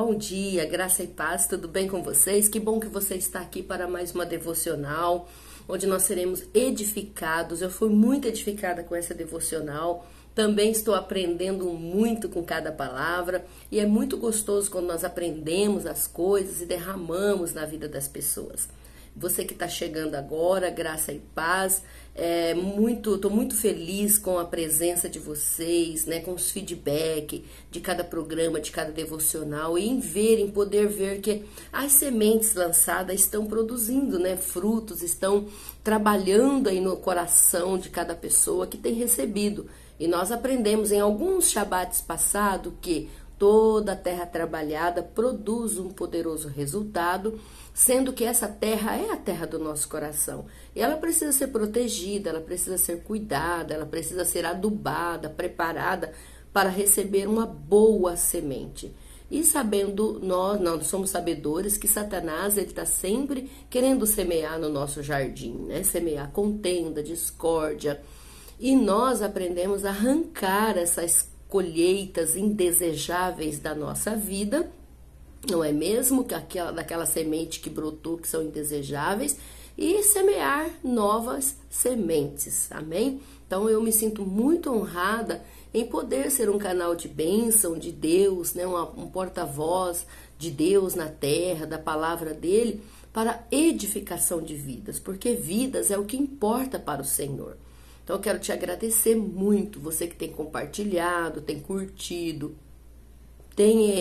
Bom dia, graça e paz, tudo bem com vocês? Que bom que você está aqui para mais uma devocional, onde nós seremos edificados. Eu fui muito edificada com essa devocional, também estou aprendendo muito com cada palavra, e é muito gostoso quando nós aprendemos as coisas e derramamos na vida das pessoas. Você que está chegando agora, graça e paz, estou muito feliz com a presença de vocês, né, com os feedback de cada programa, de cada devocional, e em poder ver que as sementes lançadas estão produzindo, né, frutos, estão trabalhando aí no coração de cada pessoa que tem recebido. E nós aprendemos em alguns shabates passados que toda a terra trabalhada produz um poderoso resultado, sendo que essa terra é a terra do nosso coração. E ela precisa ser protegida, ela precisa ser cuidada, ela precisa ser adubada, preparada para receber uma boa semente. E sabendo, nós não somos sabedores que Satanás ele está sempre querendo semear no nosso jardim, né? Semear contenda, discórdia. E nós aprendemos a arrancar essas colheitas indesejáveis da nossa vida, não é mesmo? Daquela semente que brotou, que são indesejáveis, e semear novas sementes, amém? Então eu me sinto muito honrada em poder ser um canal de bênção de Deus, né? Um porta-voz de Deus na terra, da palavra dele, para edificação de vidas, porque vidas é o que importa para o Senhor. Então eu quero te agradecer muito, você que tem compartilhado, tem curtido, tem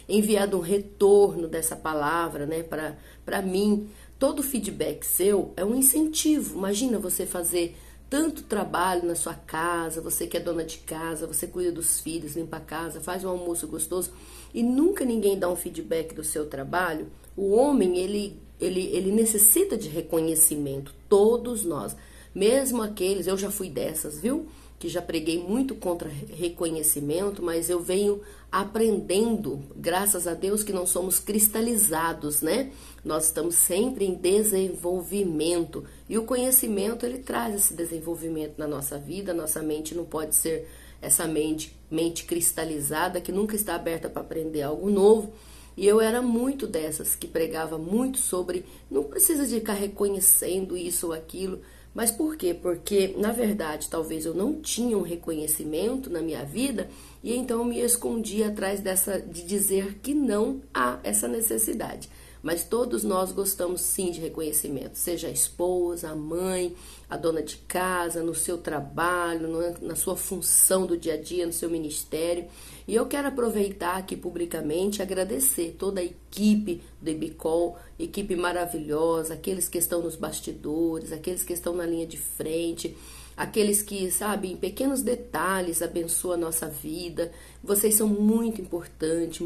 enviado um retorno dessa palavra, né, para mim. Todo feedback seu é um incentivo. Imagina você fazer tanto trabalho na sua casa, você que é dona de casa, você cuida dos filhos, limpa a casa, faz um almoço gostoso e nunca ninguém dá um feedback do seu trabalho. O homem, ele necessita de reconhecimento, todos nós. Mesmo aqueles, eu já fui dessas, viu? Que já preguei muito contra reconhecimento, mas eu venho aprendendo, graças a Deus, que não somos cristalizados, né? Nós estamos sempre em desenvolvimento. E o conhecimento, ele traz esse desenvolvimento na nossa vida. Nossa mente não pode ser essa mente cristalizada, que nunca está aberta para aprender algo novo. E eu era muito dessas, que pregava muito sobre, não precisa de ficar reconhecendo isso ou aquilo. Mas por quê? Porque, na verdade, talvez eu não tinha um reconhecimento na minha vida e então eu me escondia atrás de dizer que não há essa necessidade. Mas todos nós gostamos sim de reconhecimento, seja a esposa, a mãe, a dona de casa, no seu trabalho, na sua função do dia a dia, no seu ministério. E eu quero aproveitar aqui publicamente e agradecer toda a equipe do Ibicol, equipe maravilhosa, aqueles que estão nos bastidores, aqueles que estão na linha de frente, aqueles que, sabe, em pequenos detalhes abençoam a nossa vida. Vocês são muito importante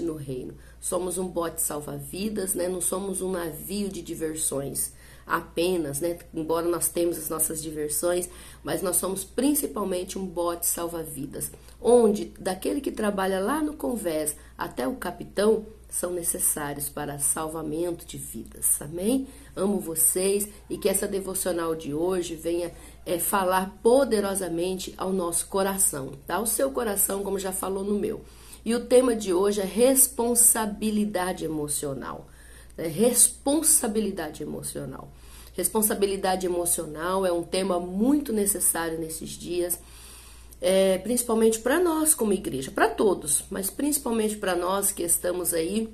no reino. Somos um bote salva-vidas, né? Não somos um navio de diversões apenas, né? Embora nós temos as nossas diversões, mas nós somos principalmente um bote salva-vidas, onde daquele que trabalha lá no convés até o capitão são necessários para salvamento de vidas, amém? Amo vocês e que essa devocional de hoje venha falar poderosamente ao nosso coração, tá? O seu coração, como já falou no meu. E o tema de hoje é responsabilidade emocional. Responsabilidade emocional. Responsabilidade emocional é um tema muito necessário nesses dias, principalmente para nós como igreja, para todos, mas principalmente para nós que estamos aí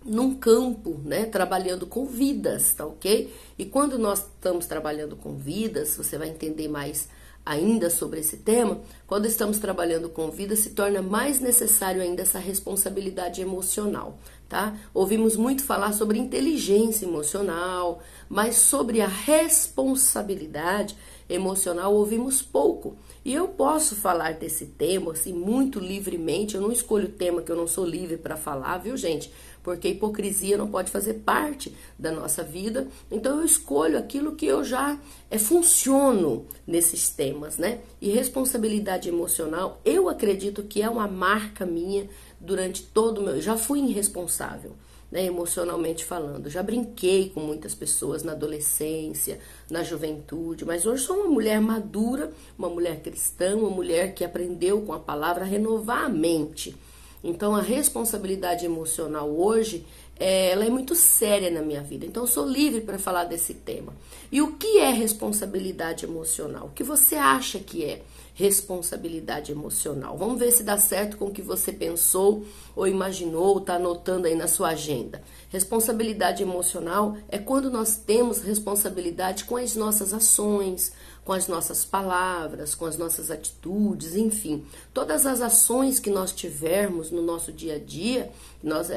num campo, né, trabalhando com vidas, tá ok? E quando nós estamos trabalhando com vidas, você vai entender mais ainda sobre esse tema. Quando estamos trabalhando com vidas, se torna mais necessário ainda essa responsabilidade emocional, tá? Ouvimos muito falar sobre inteligência emocional, mas sobre a responsabilidade emocional ouvimos pouco. E eu posso falar desse tema assim muito livremente. Eu não escolho tema que eu não sou livre para falar, viu, gente? Porque hipocrisia não pode fazer parte da nossa vida. Então eu escolho aquilo que eu já funciono nesses temas, né? E responsabilidade emocional, eu acredito que é uma marca minha durante todo o meu... Já fui irresponsável, né, emocionalmente falando. Já brinquei com muitas pessoas na adolescência, na juventude, mas hoje sou uma mulher madura, uma mulher cristã, uma mulher que aprendeu com a palavra a renovar a mente. Então, a responsabilidade emocional hoje, ela é muito séria na minha vida. Então, eu sou livre para falar desse tema. E o que é responsabilidade emocional? O que você acha que é responsabilidade emocional? Vamos ver se dá certo com o que você pensou ou imaginou, ou está anotando aí na sua agenda. Responsabilidade emocional é quando nós temos responsabilidade com as nossas ações, com as nossas palavras, com as nossas atitudes, enfim. Todas as ações que nós tivermos no nosso dia a dia, nós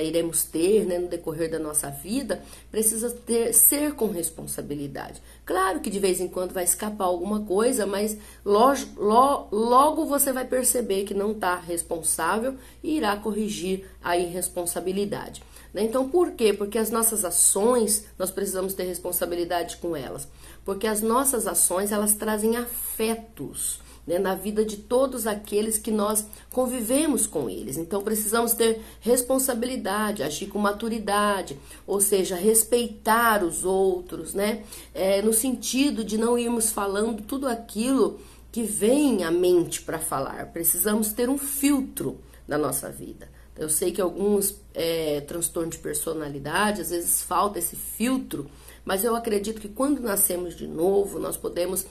iremos ter, né, no decorrer da nossa vida, precisa ser com responsabilidade. Claro que de vez em quando vai escapar alguma coisa, mas logo você vai perceber que não está responsável e irá corrigir a irresponsabilidade. Então, por quê? Porque as nossas ações, nós precisamos ter responsabilidade com elas. Porque as nossas ações, elas trazem afetos, né, na vida de todos aqueles que nós convivemos com eles. Então, precisamos ter responsabilidade, agir com maturidade, ou seja, respeitar os outros, né? No sentido de não irmos falando tudo aquilo que vem à mente para falar. Precisamos ter um filtro na nossa vida. Eu sei que alguns transtornos de personalidade, às vezes falta esse filtro, mas eu acredito que quando nascemos de novo, nós podemos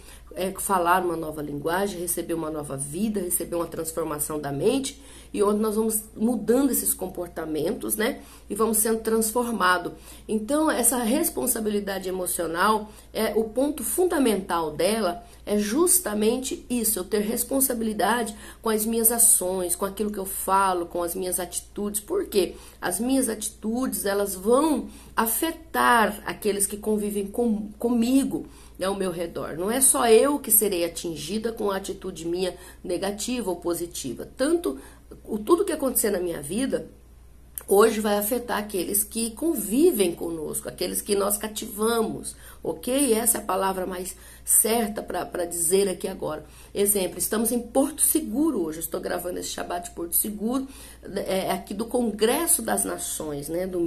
falar uma nova linguagem, receber uma nova vida, receber uma transformação da mente, e onde nós vamos mudando esses comportamentos, né? E vamos sendo transformados. Então, essa responsabilidade emocional, o ponto fundamental dela é justamente isso, eu ter responsabilidade com as minhas ações, com aquilo que eu falo, com as minhas atitudes. Por quê? As minhas atitudes, elas vão afetar aqueles que convivem comigo, ao meu redor. Não é só eu que serei atingida com a atitude minha negativa ou positiva. Tudo que acontecer na minha vida hoje vai afetar aqueles que convivem conosco, aqueles que nós cativamos, ok? Essa é a palavra mais certa para dizer aqui agora. Exemplo, estamos em Porto Seguro hoje, eu estou gravando esse Shabbat de Porto Seguro, aqui do Congresso das Nações, né, do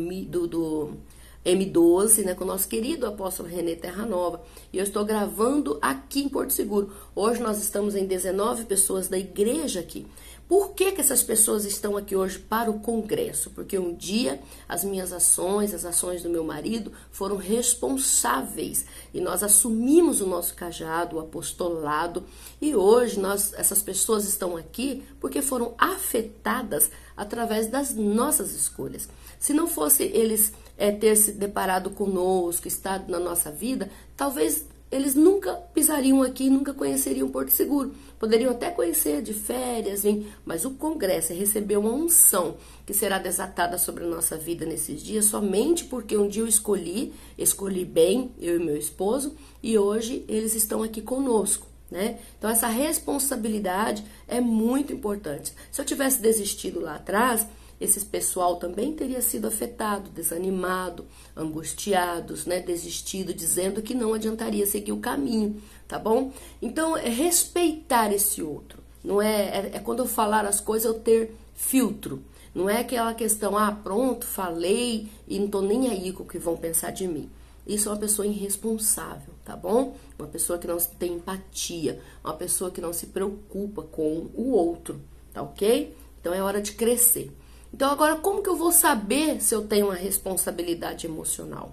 M12, né, com o nosso querido apóstolo René Terra Nova. E eu estou gravando aqui em Porto Seguro. Hoje nós estamos em 19 pessoas da igreja aqui. Por que essas pessoas estão aqui hoje para o congresso? Porque um dia as minhas ações, as ações do meu marido foram responsáveis. E nós assumimos o nosso cajado, o apostolado. E hoje essas pessoas estão aqui porque foram afetadas através das nossas escolhas. Se não fosse eles ter se deparado conosco, estado na nossa vida, talvez eles nunca pisariam aqui, nunca conheceriam Porto Seguro. Poderiam até conhecer de férias, mas o congresso recebeu uma unção que será desatada sobre a nossa vida nesses dias, somente porque um dia eu escolhi bem, eu e meu esposo, e hoje eles estão aqui conosco, né? Então essa responsabilidade é muito importante. Se eu tivesse desistido lá atrás, esse pessoal também teria sido afetado, desanimado, angustiados, né, desistido, dizendo que não adiantaria seguir o caminho, tá bom? Então, é respeitar esse outro, não é quando eu falar as coisas eu ter filtro, não é aquela questão, pronto, falei e não tô nem aí com o que vão pensar de mim. Isso é uma pessoa irresponsável, tá bom? Uma pessoa que não tem empatia, uma pessoa que não se preocupa com o outro, tá ok? Então, é hora de crescer. Então, agora, como que eu vou saber se eu tenho uma responsabilidade emocional?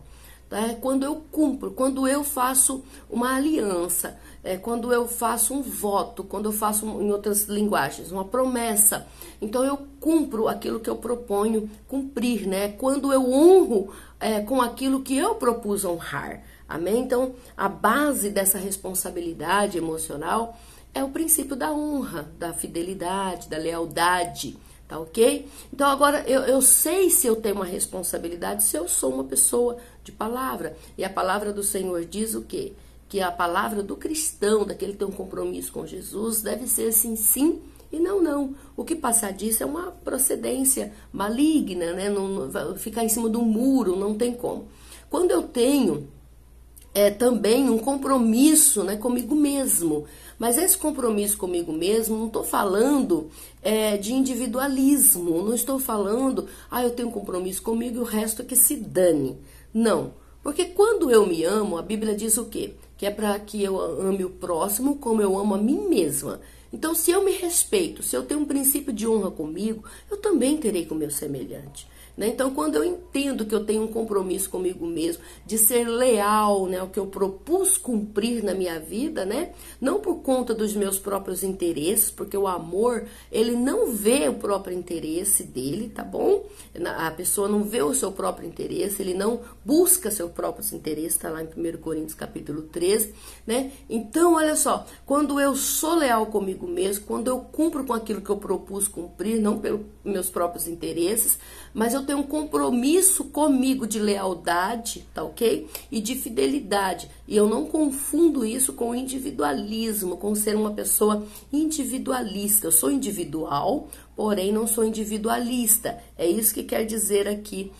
Quando eu cumpro, quando eu faço uma aliança, quando eu faço um voto, quando eu faço, em outras linguagens, uma promessa. Então, eu cumpro aquilo que eu proponho cumprir, né? Quando eu honro com aquilo que eu propus honrar. Amém? Então, a base dessa responsabilidade emocional é o princípio da honra, da fidelidade, da lealdade. Tá ok? Então agora eu sei se eu tenho uma responsabilidade, se eu sou uma pessoa de palavra. E a palavra do Senhor diz o quê? Que a palavra do cristão, daquele que tem um compromisso com Jesus, deve ser assim, sim e não, não. O que passar disso é uma procedência maligna, né? Não, ficar em cima do muro, não tem como. Quando eu tenho também um compromisso, né, comigo mesmo. Mas esse compromisso comigo mesmo, não estou falando de individualismo, não estou falando, eu tenho um compromisso comigo e o resto é que se dane. Não, porque quando eu me amo, a Bíblia diz o quê? Que é para que eu ame o próximo como eu amo a mim mesma. Então, se eu me respeito, se eu tenho um princípio de honra comigo, eu também terei com o meu semelhante. Né? Então, quando eu entendo que eu tenho um compromisso comigo mesmo, de ser leal, né, ao que eu propus cumprir na minha vida, né, não por conta dos meus próprios interesses, porque o amor, ele não vê o próprio interesse dele, tá bom? A pessoa não vê o seu próprio interesse, ele não busca seus próprios interesses, tá lá em 1 Coríntios capítulo 13, né? Então, olha só, quando eu sou leal comigo mesmo, quando eu cumpro com aquilo que eu propus cumprir, não pelos meus próprios interesses, mas eu tenho um compromisso comigo de lealdade, tá ok? E de fidelidade. E eu não confundo isso com individualismo, com ser uma pessoa individualista. Eu sou individual, porém não sou individualista. É isso que quer dizer aqui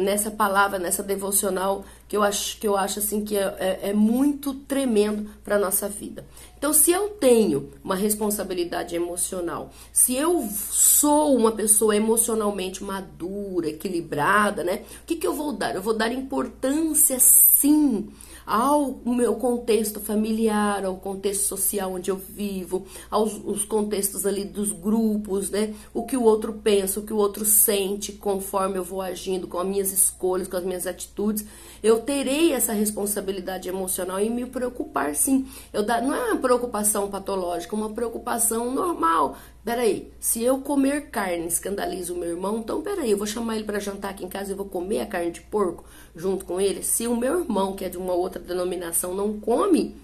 nessa palavra, nessa devocional, que eu acho assim que é muito tremendo para a nossa vida. Então, se eu tenho uma responsabilidade emocional, se eu sou uma pessoa emocionalmente madura, equilibrada, né? O que eu vou dar? Eu vou dar importância, sim, ao meu contexto familiar, ao contexto social onde eu vivo, aos contextos ali dos grupos, né? O que o outro pensa, o que o outro sente, conforme eu vou agindo, com as minhas escolhas, com as minhas atitudes. Eu terei essa responsabilidade emocional e me preocupar, sim. Não é uma preocupação patológica, é uma preocupação normal. Peraí, se eu comer carne escandalizo o meu irmão, então peraí, eu vou chamar ele para jantar aqui em casa e vou comer a carne de porco junto com ele? Se o meu irmão, que é de uma outra denominação, não come,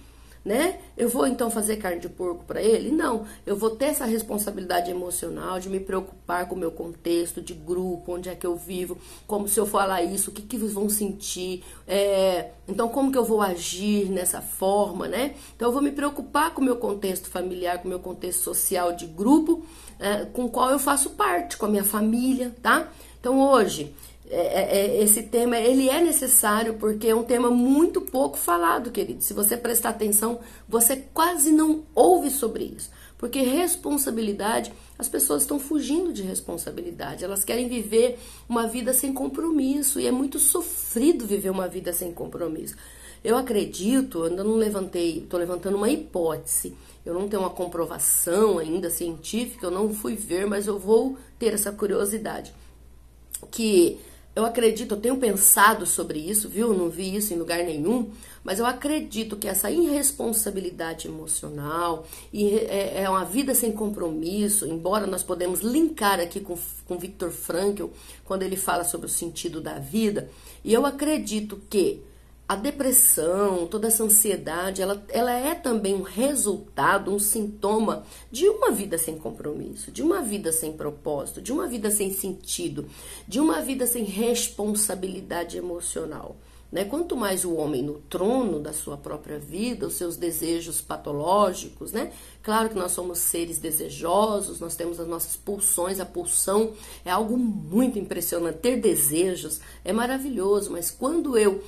né? Eu vou então fazer carne de porco para ele? Não, eu vou ter essa responsabilidade emocional de me preocupar com o meu contexto de grupo, onde é que eu vivo, como se eu falar isso, o que eles vão sentir, então como que eu vou agir nessa forma, né? Então eu vou me preocupar com o meu contexto familiar, com o meu contexto social de grupo, com o qual eu faço parte, com a minha família, tá? Então hoje esse tema ele é necessário porque é um tema muito pouco falado, querido. Se você prestar atenção, você quase não ouve sobre isso. Porque responsabilidade, as pessoas estão fugindo de responsabilidade. Elas querem viver uma vida sem compromisso e é muito sofrido viver uma vida sem compromisso. Eu acredito, ainda não levantei, estou levantando uma hipótese. Eu não tenho uma comprovação ainda científica, eu não fui ver, mas eu vou ter essa curiosidade. Que eu acredito, eu tenho pensado sobre isso, viu? Não vi isso em lugar nenhum, mas eu acredito que essa irresponsabilidade emocional e é uma vida sem compromisso, embora nós podemos linkar aqui com Viktor Frankl, quando ele fala sobre o sentido da vida, e eu acredito que a depressão, toda essa ansiedade, ela é também um resultado, um sintoma de uma vida sem compromisso, de uma vida sem propósito, de uma vida sem sentido, de uma vida sem responsabilidade emocional. Né? Quanto mais o homem no trono da sua própria vida, os seus desejos patológicos, né? Claro que nós somos seres desejosos, nós temos as nossas pulsões, a pulsão é algo muito impressionante. Ter desejos é maravilhoso, mas quando eu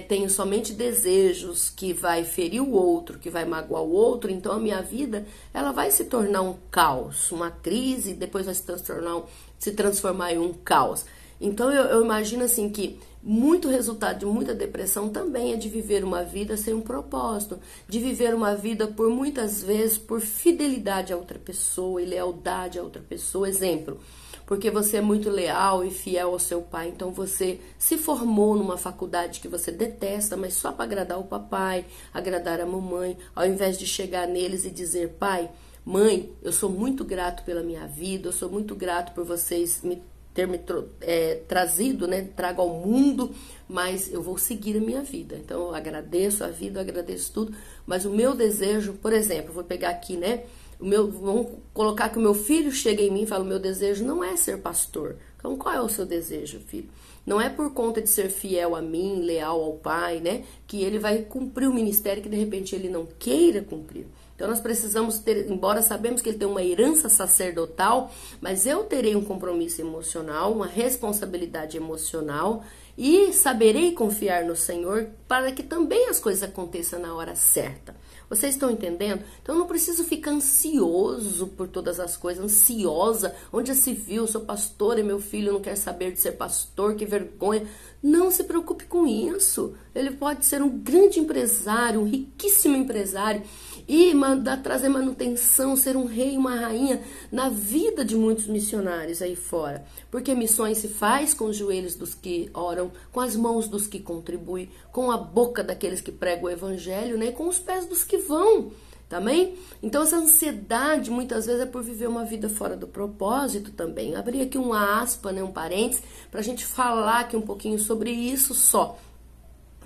tenho somente desejos que vai ferir o outro, que vai magoar o outro, então a minha vida ela vai se tornar um caos, uma crise, depois vai se transformar em um caos. Então eu imagino assim que muito resultado de muita depressão também é de viver uma vida sem um propósito, de viver uma vida por muitas vezes por fidelidade a outra pessoa e lealdade a outra pessoa. Exemplo, porque você é muito leal e fiel ao seu pai, então você se formou numa faculdade que você detesta, mas só para agradar o papai, agradar a mamãe, ao invés de chegar neles e dizer: pai, mãe, eu sou muito grato pela minha vida, eu sou muito grato por vocês ter me trazido, né, trago ao mundo, mas eu vou seguir a minha vida. Então eu agradeço a vida, eu agradeço tudo, mas o meu desejo, por exemplo, vou pegar aqui, né, vamos colocar que o meu filho chega em mim e fala: o meu desejo não é ser pastor. Então qual é o seu desejo, filho? Não é por conta de ser fiel a mim, leal ao pai, né, que ele vai cumprir o ministério que de repente ele não queira cumprir. Então nós precisamos ter, embora sabemos que ele tem uma herança sacerdotal, mas eu terei um compromisso emocional, uma responsabilidade emocional e saberei confiar no Senhor para que também as coisas aconteçam na hora certa. Vocês estão entendendo? Então eu não preciso ficar ansioso por todas as coisas, ansiosa, onde já se viu, sou pastor e meu filho não quer saber de ser pastor, que vergonha. Não se preocupe com isso. ele pode ser um grande empresário, um riquíssimo empresário, e trazer manutenção, ser um rei, uma rainha na vida de muitos missionários aí fora. Porque missões se faz com os joelhos dos que oram, com as mãos dos que contribuem, com a boca daqueles que pregam o evangelho, né? E com os pés dos que vão. Também? Então essa ansiedade muitas vezes é por viver uma vida fora do propósito também. Abri aqui uma aspa, né, um parênteses, para a gente falar aqui um pouquinho sobre isso só,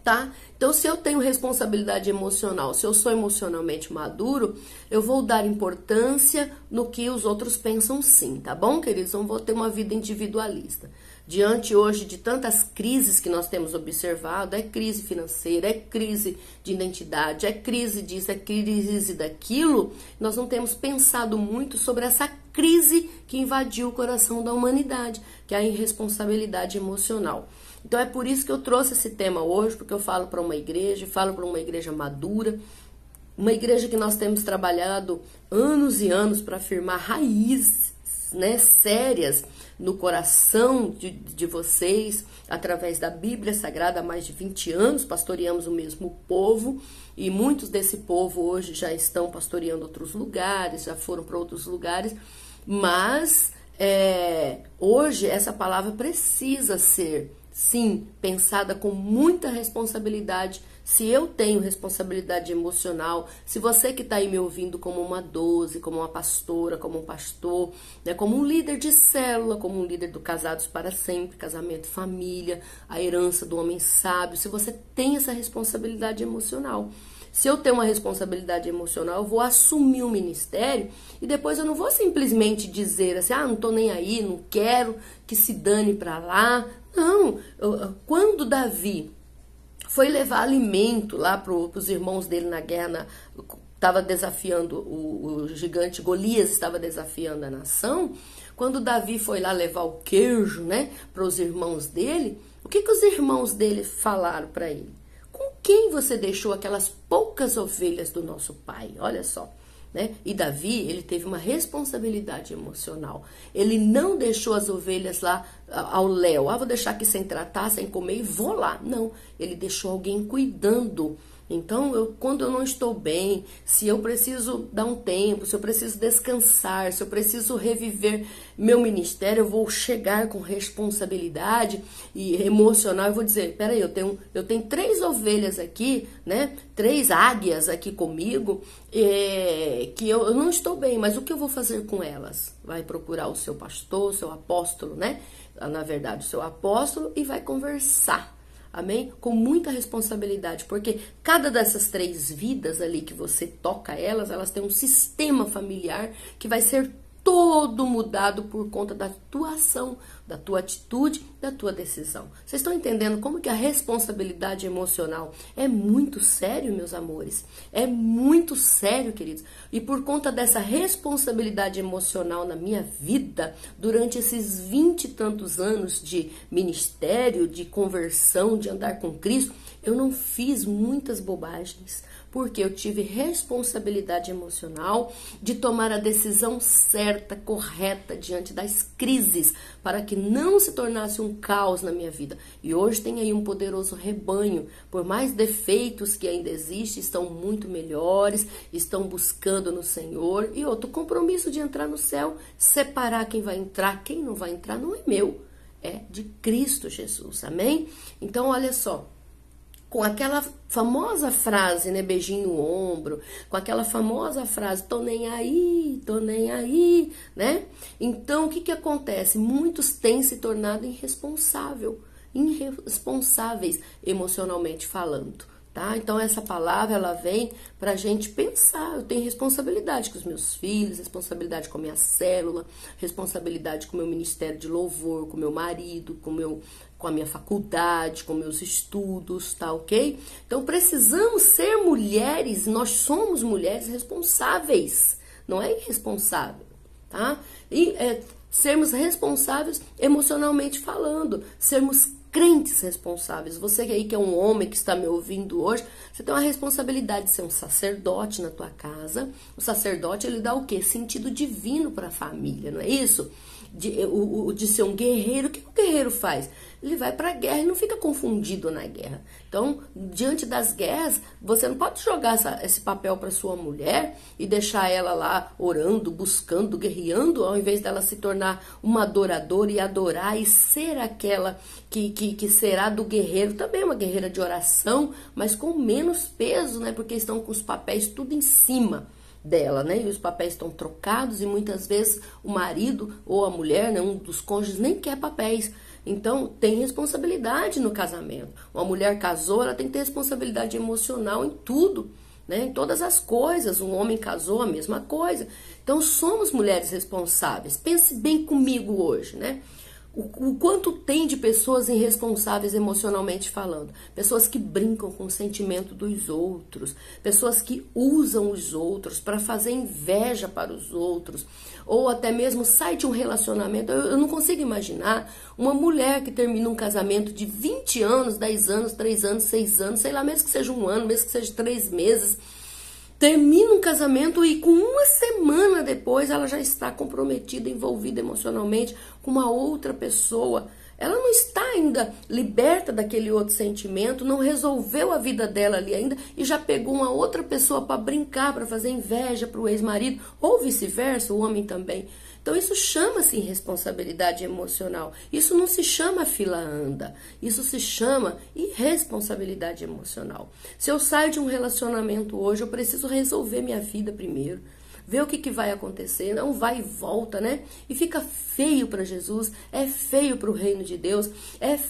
tá? Então se eu tenho responsabilidade emocional, se eu sou emocionalmente maduro, eu vou dar importância no que os outros pensam sim, tá bom, queridos? Não vou ter uma vida individualista. Diante hoje de tantas crises que nós temos observado, é crise financeira, é crise de identidade, é crise disso, é crise daquilo, nós não temos pensado muito sobre essa crise que invadiu o coração da humanidade, que é a irresponsabilidade emocional. Então é por isso que eu trouxe esse tema hoje, porque eu falo para uma igreja, falo para uma igreja madura, uma igreja que nós temos trabalhado anos e anos para firmar raízes, né, sérias no coração de vocês, através da Bíblia Sagrada, há mais de 20 anos, pastoreamos o mesmo povo, e muitos desse povo hoje já estão pastoreando outros lugares, já foram para outros lugares, mas hoje essa palavra precisa ser, sim, pensada com muita responsabilidade. Se eu tenho responsabilidade emocional, se você que está aí me ouvindo como uma 12, como uma pastora, como um pastor, né, como um líder de célula, como um líder do Casados para Sempre, casamento e família, a herança do homem sábio, se você tem essa responsabilidade emocional. Se eu tenho uma responsabilidade emocional, eu vou assumir o ministério e depois eu não vou simplesmente dizer assim, não tô nem aí, não quero, que se dane para lá. Não, quando Davi foi levar alimento lá para os irmãos dele na guerra, estava desafiando o gigante Golias, estava desafiando a nação. Quando Davi foi lá levar o queijo, né, para os irmãos dele, o que os irmãos dele falaram para ele? Com quem você deixou aquelas poucas ovelhas do nosso pai? Olha só. Né? E Davi, ele teve uma responsabilidade emocional. Ele não deixou as ovelhas lá ao léu. Vou deixar aqui sem tratar, sem comer e vou lá. Não, ele deixou alguém cuidando. Então, quando eu não estou bem, se eu preciso dar um tempo, se eu preciso descansar, se eu preciso reviver meu ministério, eu vou chegar com responsabilidade e emocional. Eu vou dizer, peraí, eu tenho 3 ovelhas aqui, né? 3 águias aqui comigo, que eu não estou bem, mas o que eu vou fazer com elas? Vai procurar o seu pastor, o seu apóstolo, né? Na verdade, o seu apóstolo, e vai conversar. Amém? Com muita responsabilidade, porque cada dessas 3 vidas ali que você toca elas têm um sistema familiar que vai ser todo mudado por conta da tua ação, da tua atitude, da tua decisão. Vocês estão entendendo como que a responsabilidade emocional é muito sério, meus amores? É muito sério, queridos. E por conta dessa responsabilidade emocional na minha vida, durante esses 20 e tantos anos de ministério, de conversão, de andar com Cristo, eu não fiz muitas bobagens, porque eu tive responsabilidade emocional de tomar a decisão certa, correta, diante das crises, para que não se tornasse um caos na minha vida. E hoje tem aí um poderoso rebanho, por mais defeitos que ainda existem, estão muito melhores, estão buscando no Senhor. E outro compromisso de entrar no céu, separar quem vai entrar, quem não vai entrar, não é meu, é de Cristo Jesus, amém? Então, olha só. Com aquela famosa frase, né, beijinho no ombro, com aquela famosa frase, tô nem aí, né? Então, o que acontece? Muitos têm se tornado irresponsáveis emocionalmente falando, tá? Então, essa palavra, ela vem pra gente pensar. Eu tenho responsabilidade com os meus filhos, responsabilidade com a minha célula, responsabilidade com o meu ministério de louvor, com o meu marido, com a minha faculdade, com meus estudos, tá ok? Então precisamos ser mulheres, nós somos mulheres responsáveis, não é irresponsável, tá? E sermos responsáveis emocionalmente falando, sermos crentes responsáveis. Você aí que é um homem que está me ouvindo hoje, você tem uma responsabilidade de ser um sacerdote na tua casa. O sacerdote, ele dá o quê? Sentido divino para a família, não é isso? De ser um guerreiro. O que o guerreiro faz? ele vai para a guerra e não fica confundido na guerra. Então, diante das guerras, você não pode jogar esse papel para sua mulher e deixar ela lá orando, buscando, guerreando, ao invés dela se tornar uma adoradora e adorar e ser aquela que será do guerreiro, também uma guerreira de oração, mas com menos peso, né? Porque estão com os papéis tudo em cima dela, né? E os papéis estão trocados e muitas vezes o marido ou a mulher, né, um dos cônjuges nem quer papéis. Então, tem responsabilidade no casamento. Uma mulher casou, ela tem que ter responsabilidade emocional em tudo, né? Em todas as coisas. Um homem casou, a mesma coisa. Então, somos mulheres responsáveis. Pense bem comigo hoje, né? O quanto tem de pessoas irresponsáveis emocionalmente falando, pessoas que brincam com o sentimento dos outros, pessoas que usam os outros para fazer inveja para os outros, ou até mesmo sai de um relacionamento. Eu não consigo imaginar uma mulher que termina um casamento de 20 anos, 10 anos, 3 anos, 6 anos, sei lá, mesmo que seja um ano, mesmo que seja 3 meses, termina um casamento e com uma semana depois ela já está comprometida, envolvida emocionalmente com uma outra pessoa. Ela não está ainda liberta daquele outro sentimento, não resolveu a vida dela ali ainda e já pegou uma outra pessoa para brincar, para fazer inveja para o ex-marido, ou vice-versa, o homem também. Então isso chama-se irresponsabilidade emocional. Isso não se chama fila anda. Isso se chama irresponsabilidade emocional. Se eu saio de um relacionamento hoje, eu preciso resolver minha vida primeiro. Ver o que vai acontecer, não vai e volta, né? E fica feio para Jesus, é feio para o reino de Deus.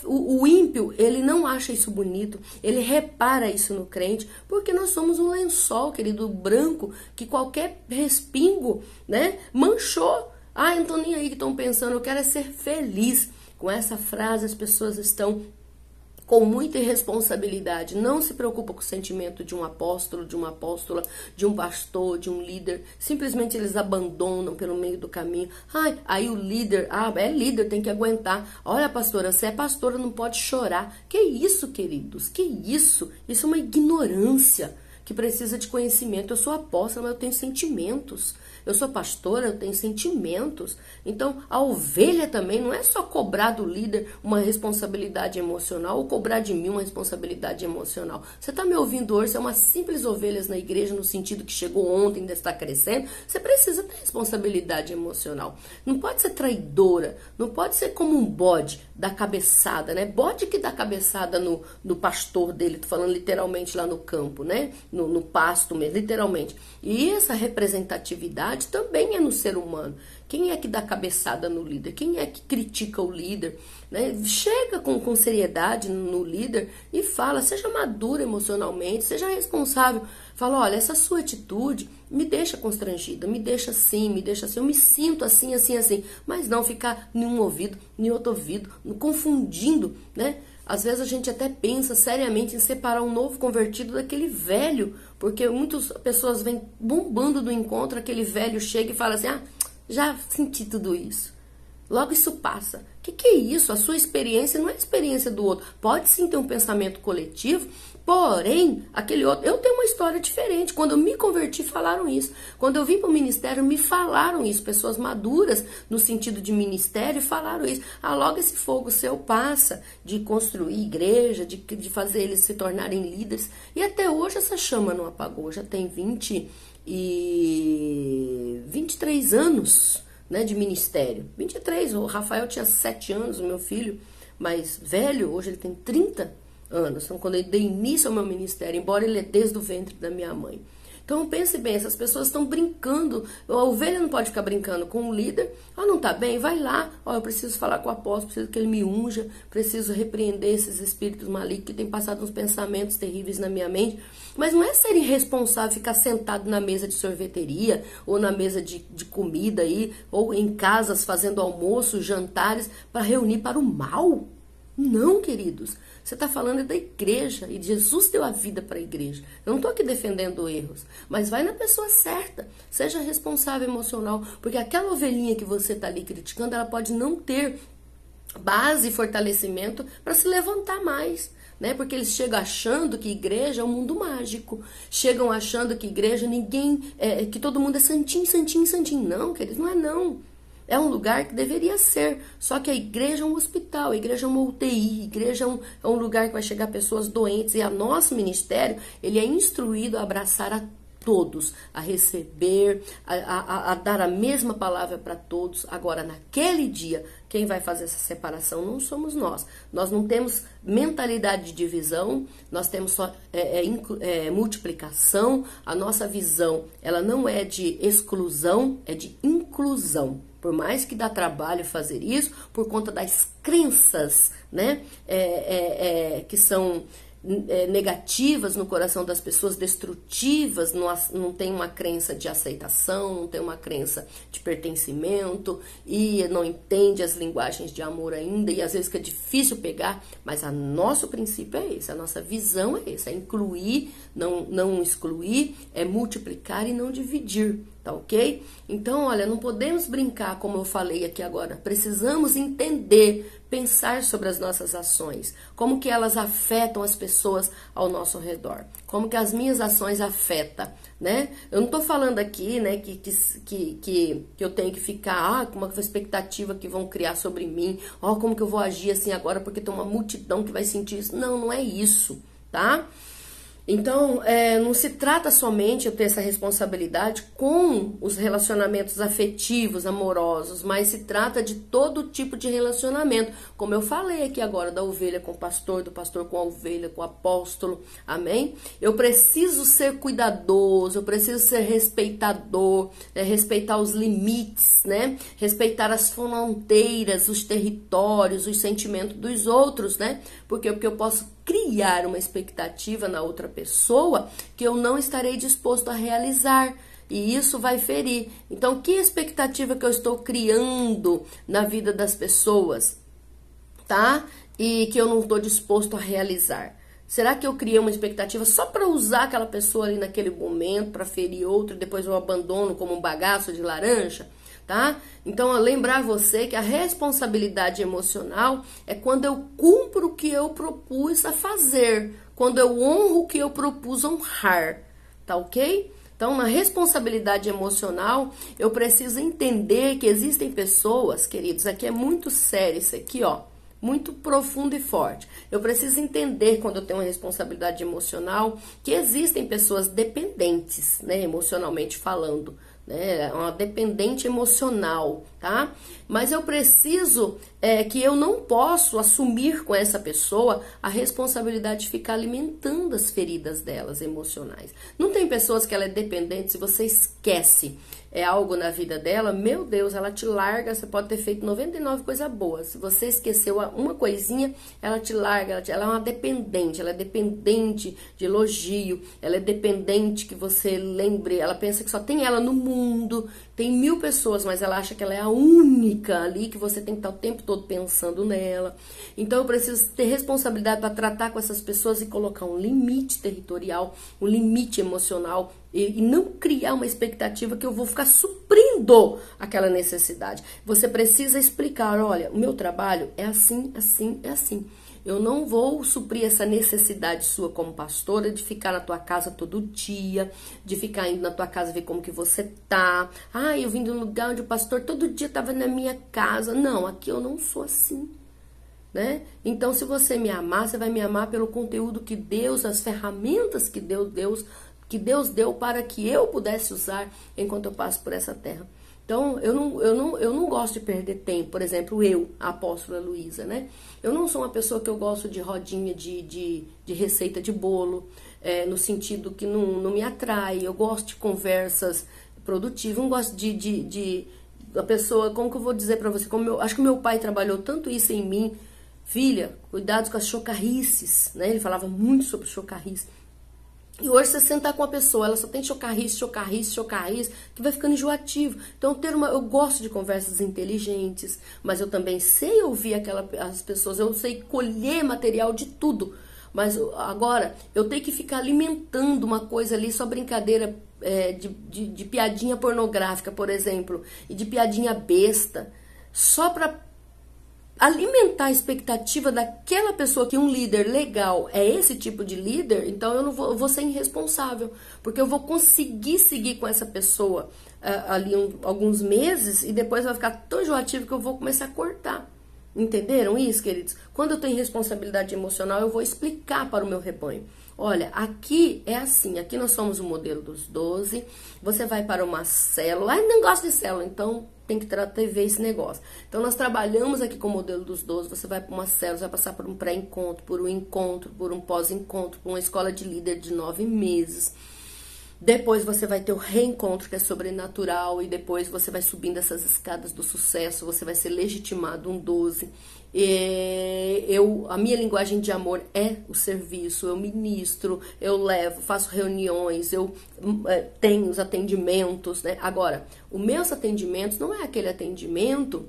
O ímpio, ele não acha isso bonito, ele repara isso no crente, porque nós somos um lençol, querido, branco, que qualquer respingo, né, manchou. Ah, não tô nem aí que estão pensando, eu quero é ser feliz. Com essa frase as pessoas estão com muita irresponsabilidade, não se preocupa com o sentimento de um apóstolo, de uma apóstola, de um pastor, de um líder. Simplesmente eles abandonam pelo meio do caminho. Ai, aí o líder, é líder, tem que aguentar. Olha, pastora, você é pastora, não pode chorar. Que isso, queridos? Que isso? Isso é uma ignorância que precisa de conhecimento. Eu sou apóstola, mas eu tenho sentimentos. Eu sou pastora, eu tenho sentimentos. Então, a ovelha também não é só cobrar do líder uma responsabilidade emocional ou cobrar de mim uma responsabilidade emocional. Você está me ouvindo hoje, você é uma simples ovelha na igreja, no sentido que chegou ontem e ainda está crescendo. Você precisa ter responsabilidade emocional. Não pode ser traidora, não pode ser como um bode da cabeçada, né? Bode que dá cabeçada no pastor dele, tô falando literalmente lá no campo, né? No pasto mesmo, literalmente. E essa representatividade também é no ser humano. Quem é que dá cabeçada no líder? Quem é que critica o líder? Né? Chega com seriedade no líder e fala, seja madura emocionalmente, seja responsável. Fala, olha, essa sua atitude me deixa constrangida, me deixa assim, eu me sinto assim, assim, assim. Mas não ficar em um ouvido, em outro ouvido, confundindo, né? Às vezes a gente até pensa seriamente em separar um novo convertido daquele velho, porque muitas pessoas vêm bombando do encontro, aquele velho chega e fala assim, já senti tudo isso. Logo isso passa. O que é isso? A sua experiência não é a experiência do outro. Pode sim ter um pensamento coletivo, porém, aquele outro... Eu tenho uma história diferente. Quando eu me converti, falaram isso. Quando eu vim para o ministério, me falaram isso. Pessoas maduras, no sentido de ministério, falaram isso. Logo esse fogo seu passa de construir igreja, de fazer eles se tornarem líderes. E até hoje essa chama não apagou. Já tem 23 anos... né, de ministério. 23, o Rafael tinha 7 anos, o meu filho mais velho, hoje ele tem 30 anos. Então, quando eu dei início ao meu ministério, embora ele é desde o ventre da minha mãe. Então, pense bem, essas pessoas estão brincando. A ovelha não pode ficar brincando com o líder. Não tá bem? Vai lá. Eu preciso falar com o apóstolo, preciso que ele me unja, preciso repreender esses espíritos malignos que têm passado uns pensamentos terríveis na minha mente. Mas não é ser irresponsável ficar sentado na mesa de sorveteria ou na mesa de comida aí, ou em casas fazendo almoços, jantares, para reunir para o mal. Não, queridos. Você está falando da igreja e Jesus deu a vida para a igreja. Eu não estou aqui defendendo erros, mas vai na pessoa certa. Seja responsável emocional, porque aquela ovelhinha que você está ali criticando, ela pode não ter base e fortalecimento para se levantar mais. Né? Porque eles chegam achando que igreja é um mundo mágico. Chegam achando que igreja que todo mundo é santinho, santinho, santinho. Não, queridos, não é não. É um lugar que deveria ser, só que a igreja é um hospital, a igreja é uma UTI, a igreja é um lugar que vai chegar pessoas doentes, e a nosso ministério, ele é instruído a abraçar a todos, a receber, a dar a mesma palavra para todos. Agora, naquele dia, quem vai fazer essa separação não somos nós. Nós não temos mentalidade de divisão, nós temos só multiplicação. A nossa visão, ela não é de exclusão, é de inclusão. Por mais que dá trabalho fazer isso, por conta das crenças, né, que são negativas no coração das pessoas, destrutivas, não tem uma crença de aceitação, não tem uma crença de pertencimento e não entende as linguagens de amor ainda, e às vezes que é difícil pegar, mas o nosso princípio é esse, a nossa visão é esse, é incluir, não excluir, é multiplicar e não dividir. Tá ok? Então, olha, não podemos brincar, como eu falei aqui agora. Precisamos entender, pensar sobre as nossas ações. Como que elas afetam as pessoas ao nosso redor. Como que as minhas ações afetam, né? Eu não tô falando aqui, né, que eu tenho que ficar, com uma expectativa que vão criar sobre mim. Ó, como que eu vou agir assim agora porque tem uma multidão que vai sentir isso. Não, não é isso, tá? Então, não se trata somente de ter essa responsabilidade com os relacionamentos afetivos, amorosos, mas se trata de todo tipo de relacionamento. Como eu falei aqui agora, da ovelha com o pastor, do pastor com a ovelha, com o apóstolo, amém? Eu preciso ser cuidadoso, eu preciso ser respeitador, respeitar os limites, né? Respeitar as fronteiras, os territórios, os sentimentos dos outros, né? Porque eu posso criar uma expectativa na outra pessoa que eu não estarei disposto a realizar, e isso vai ferir. Então, que expectativa que eu estou criando na vida das pessoas, tá? E que eu não estou disposto a realizar? Será que eu criei uma expectativa só para usar aquela pessoa ali naquele momento, para ferir outro, e depois eu abandono como um bagaço de laranja? Tá? Então, lembrar você que a responsabilidade emocional é quando eu cumpro o que eu propus a fazer, quando eu honro o que eu propus honrar, tá ok? Então, na responsabilidade emocional, eu preciso entender que existem pessoas, queridos, aqui é muito sério isso aqui, ó, muito profundo e forte. Eu preciso entender, quando eu tenho uma responsabilidade emocional, que existem pessoas dependentes, né, emocionalmente falando, né, uma dependente emocional, tá? Mas eu preciso que eu não posso assumir com essa pessoa a responsabilidade de ficar alimentando as feridas delas emocionais. Não tem pessoas que ela é dependente, se você esquece algo na vida dela, meu Deus, ela te larga, você pode ter feito 99 coisas boas. Se você esqueceu uma coisinha, ela te larga, ela é uma dependente, ela é dependente de elogio, ela é dependente que você lembre, ela pensa que só tem ela no mundo, tem 1000 pessoas, mas ela acha que ela é a única ali, que você tem que estar o tempo todo pensando nela. Então eu preciso ter responsabilidade para tratar com essas pessoas e colocar um limite territorial, um limite emocional, e não criar uma expectativa que eu vou ficar suprindo aquela necessidade. Você precisa explicar, olha, o meu trabalho é assim, assim, é assim. Eu não vou suprir essa necessidade sua como pastora de ficar na tua casa todo dia, de ficar indo na tua casa ver como que você tá. Ah, eu vim de um lugar onde o pastor todo dia estava na minha casa. Não, aqui eu não sou assim, né? Então, se você me amar, você vai me amar pelo conteúdo que Deus, as ferramentas que Deus deu para que eu pudesse usar enquanto eu passo por essa terra. Então, eu não gosto de perder tempo. Por exemplo, a apóstola Luísa, né? Eu não sou uma pessoa que eu gosto de rodinha de receita de bolo, no sentido que não me atrai. Eu gosto de conversas produtivas, não gosto de a pessoa, como que eu vou dizer para você? Acho que meu pai trabalhou tanto isso em mim. Filha, cuidado com as chocarrices, né? Ele falava muito sobre chocarrice. E hoje você sentar com a pessoa, ela só tem chocarrice, que vai ficando enjoativo. Então, eu gosto de conversas inteligentes, mas eu também sei ouvir as pessoas, eu sei colher material de tudo. Mas agora, eu tenho que ficar alimentando uma coisa ali, só brincadeira de piadinha pornográfica, por exemplo, e de piadinha besta, só pra alimentar a expectativa daquela pessoa que um líder legal é esse tipo de líder, então eu vou ser irresponsável, porque eu vou conseguir seguir com essa pessoa ali alguns meses e depois vai ficar tão enjoativo que eu vou começar a cortar. Entenderam isso, queridos? Quando eu tenho responsabilidade emocional, eu vou explicar para o meu rebanho. Olha, aqui é assim, aqui nós somos o modelo dos 12, você vai para uma célula, não gosto de célula, então tem que ver esse negócio. Então nós trabalhamos aqui com o modelo dos 12, você vai para uma célula, você vai passar por um pré-encontro, por um encontro, por um pós-encontro, por uma escola de líder de 9 meses. Depois você vai ter o reencontro, que é sobrenatural, e depois você vai subindo essas escadas do sucesso, você vai ser legitimado um 12. A minha linguagem de amor é o serviço, eu ministro, eu levo, faço reuniões, eu tenho os atendimentos, né? Agora, os meus atendimentos não é aquele atendimento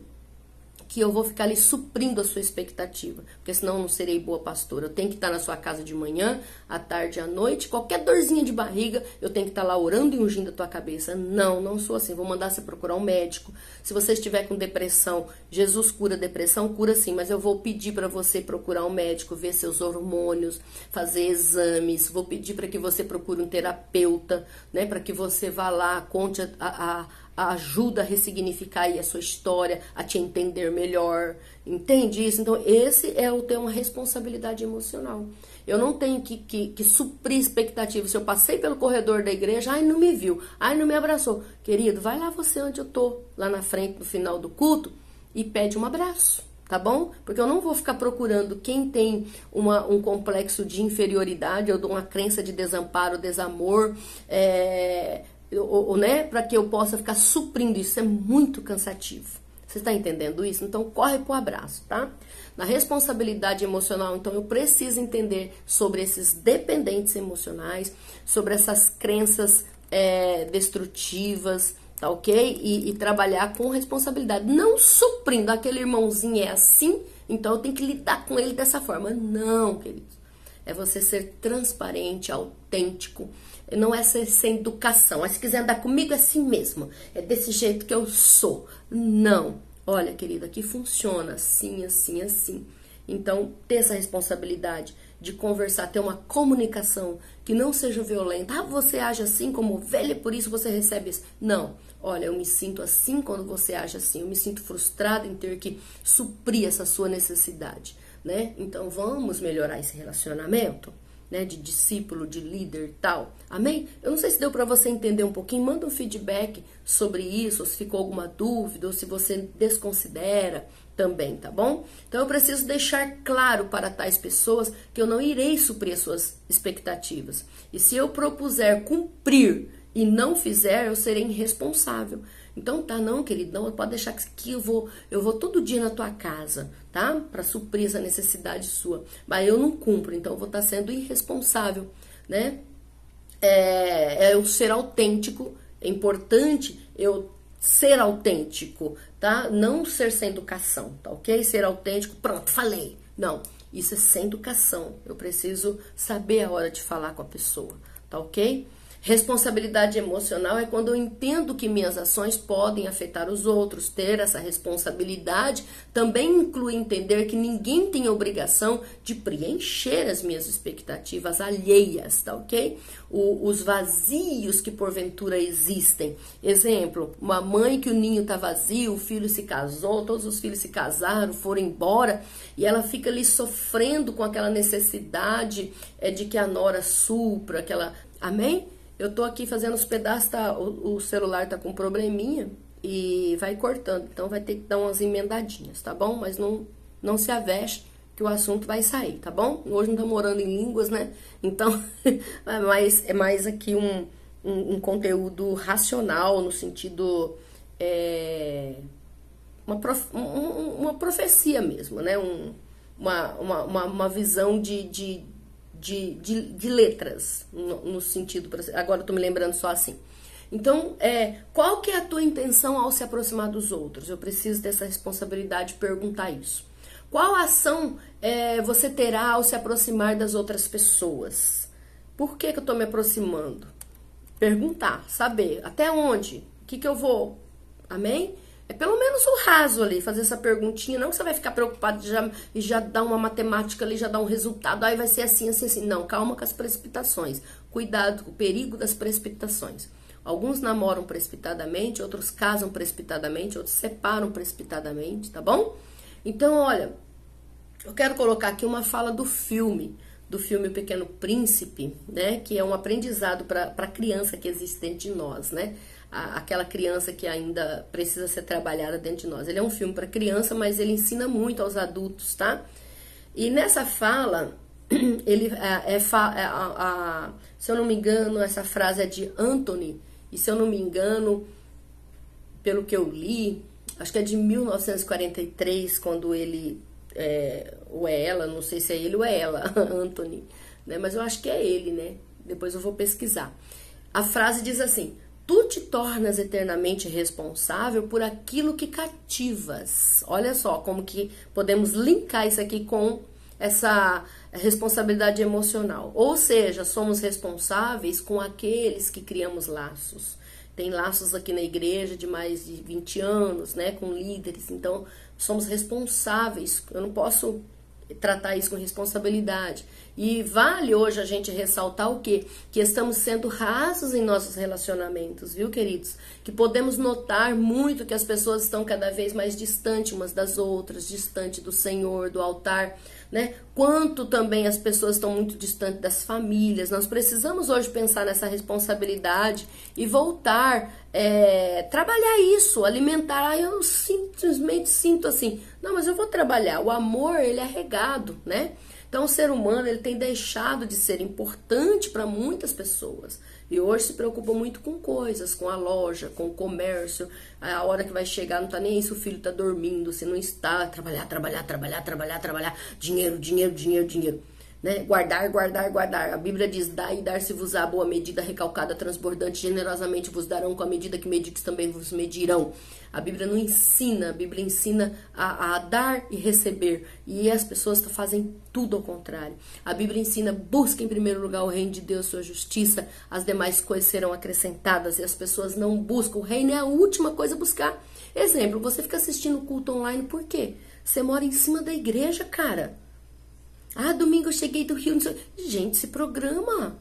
que eu vou ficar ali suprindo a sua expectativa, porque senão eu não serei boa pastora. Eu tenho que estar na sua casa de manhã, à tarde, à noite, qualquer dorzinha de barriga, eu tenho que estar lá orando e ungindo a tua cabeça. Não sou assim, vou mandar você procurar um médico. Se você estiver com depressão, Jesus cura depressão, cura sim, mas eu vou pedir para você procurar um médico, ver seus hormônios, fazer exames, vou pedir para que você procure um terapeuta, né, para que você vá lá, conte ajuda a ressignificar aí a sua história, a te entender melhor, entende isso? Então esse é o ter uma responsabilidade emocional. Eu não tenho que suprir expectativas. Se eu passei pelo corredor da igreja, ai, não me viu, ai, não me abraçou. Querido, vai lá você onde eu tô, lá na frente, no final do culto, e pede um abraço, tá bom? Porque eu não vou ficar procurando quem tem um complexo de inferioridade, ou uma crença de desamparo, desamor, né, para que eu possa ficar suprindo isso. É muito cansativo. Você está entendendo isso? Então corre pro abraço, tá? Na responsabilidade emocional, então eu preciso entender sobre esses dependentes emocionais, sobre essas crenças destrutivas, tá ok? E trabalhar com responsabilidade, não suprindo. Aquele irmãozinho é assim, então eu tenho que lidar com ele dessa forma. Não, queridos. É você ser transparente, autêntico. Não é ser sem educação. Mas se quiser andar comigo, é assim mesmo. É desse jeito que eu sou. Não. Olha, querida, aqui funciona assim, assim, assim. Então, ter essa responsabilidade de conversar, ter uma comunicação que não seja violenta. Ah, você age assim como ovelha, por isso você recebe isso. Não. Olha, eu me sinto assim quando você age assim. Eu me sinto frustrada em ter que suprir essa sua necessidade, né? Então, vamos melhorar esse relacionamento, né, de discípulo, de líder e tal. Amém? Eu não sei se deu para você entender um pouquinho. Manda um feedback sobre isso, ou se ficou alguma dúvida, ou se você desconsidera também, tá bom? Então eu preciso deixar claro para tais pessoas que eu não irei suprir as suas expectativas. E se eu propuser cumprir e não fizer, eu serei irresponsável. Então tá, não, querido, não, pode deixar que eu vou todo dia na tua casa, tá? Para suprir essa necessidade sua. Mas eu não cumpro, então eu vou estar sendo irresponsável, né? Eu ser autêntico, é importante eu ser autêntico, tá? Não ser sem educação, tá ok? Ser autêntico, pronto, falei. Não, isso é sem educação. Eu preciso saber a hora de falar com a pessoa, tá ok? Responsabilidade emocional é quando eu entendo que minhas ações podem afetar os outros. Ter essa responsabilidade também inclui entender que ninguém tem obrigação de preencher as minhas expectativas alheias, tá ok? Os vazios que porventura existem. Exemplo, uma mãe que o ninho tá vazio, o filho se casou, todos os filhos se casaram, foram embora, e ela fica ali sofrendo com aquela necessidade de que a nora supra, aquela... Amém? Eu tô aqui fazendo os pedaços, tá? O celular tá com probleminha e vai cortando. Então vai ter que dar umas emendadinhas, tá bom? Mas não se aveste que o assunto vai sair, tá bom? Hoje não estamos morando em línguas, né? Então é mais aqui um conteúdo racional, no sentido... uma profecia mesmo, né? Uma visão de letras, no sentido, agora eu tô me lembrando só assim. Então, qual que é a tua intenção ao se aproximar dos outros? Eu preciso dessa responsabilidade de perguntar isso. Qual ação você terá ao se aproximar das outras pessoas? Por que eu tô me aproximando? Perguntar, saber, até onde? O que eu vou? Amém? É pelo menos o raso ali, fazer essa perguntinha. Não que você vai ficar preocupado e já dar uma matemática ali, já dar um resultado. Aí vai ser assim, assim, assim. Não, calma com as precipitações. Cuidado com o perigo das precipitações. Alguns namoram precipitadamente, outros casam precipitadamente, outros separam precipitadamente, tá bom? Então, olha, eu quero colocar aqui uma fala do filme O Pequeno Príncipe, né? Que é um aprendizado para a criança que existe dentro de nós, né? Aquela criança que ainda precisa ser trabalhada dentro de nós. Ele é um filme para criança, mas ele ensina muito aos adultos, tá? E nessa fala, ele se eu não me engano, essa frase é de Anthony, e se eu não me engano, pelo que eu li, acho que é de 1943, quando ele, ou é ela, não sei se é ele ou é ela, Anthony, né? Mas eu acho que é ele, né? Depois eu vou pesquisar. A frase diz assim: tu te tornas eternamente responsável por aquilo que cativas. Olha só como que podemos linkar isso aqui com essa responsabilidade emocional. Ou seja, somos responsáveis com aqueles que criamos laços. Tem laços aqui na igreja de mais de 20 anos, né, com líderes. Então, somos responsáveis. Eu não posso tratar isso com responsabilidade. E vale hoje a gente ressaltar o quê? Que estamos sendo rasos em nossos relacionamentos, viu, queridos? Que podemos notar muito que as pessoas estão cada vez mais distantes umas das outras, distante do Senhor, do altar, né? Quanto também as pessoas estão muito distantes das famílias. Nós precisamos hoje pensar nessa responsabilidade e voltar, trabalhar isso, alimentar. Ah, eu simplesmente sinto assim, não, mas eu vou trabalhar. O amor, ele é regado, né? Então, o ser humano, ele tem deixado de ser importante para muitas pessoas. E hoje se preocupa muito com coisas, com a loja, com o comércio. A hora que vai chegar, não tá nem aí se o filho tá dormindo, se não está. Trabalhar. Dinheiro. Né? Guardar. A Bíblia diz: dai e dar-se-vos-á boa medida, recalcada, transbordante, generosamente vos darão, com a medida que medides também vos medirão. A Bíblia não ensina, a Bíblia ensina a dar e receber. E as pessoas fazem tudo ao contrário. A Bíblia ensina: busca em primeiro lugar o reino de Deus, sua justiça, as demais coisas serão acrescentadas. E as pessoas não buscam. O reino é a última coisa a buscar. Exemplo, você fica assistindo culto online por quê? Você mora em cima da igreja, cara. Ah, domingo eu cheguei do Rio. Gente, se programa.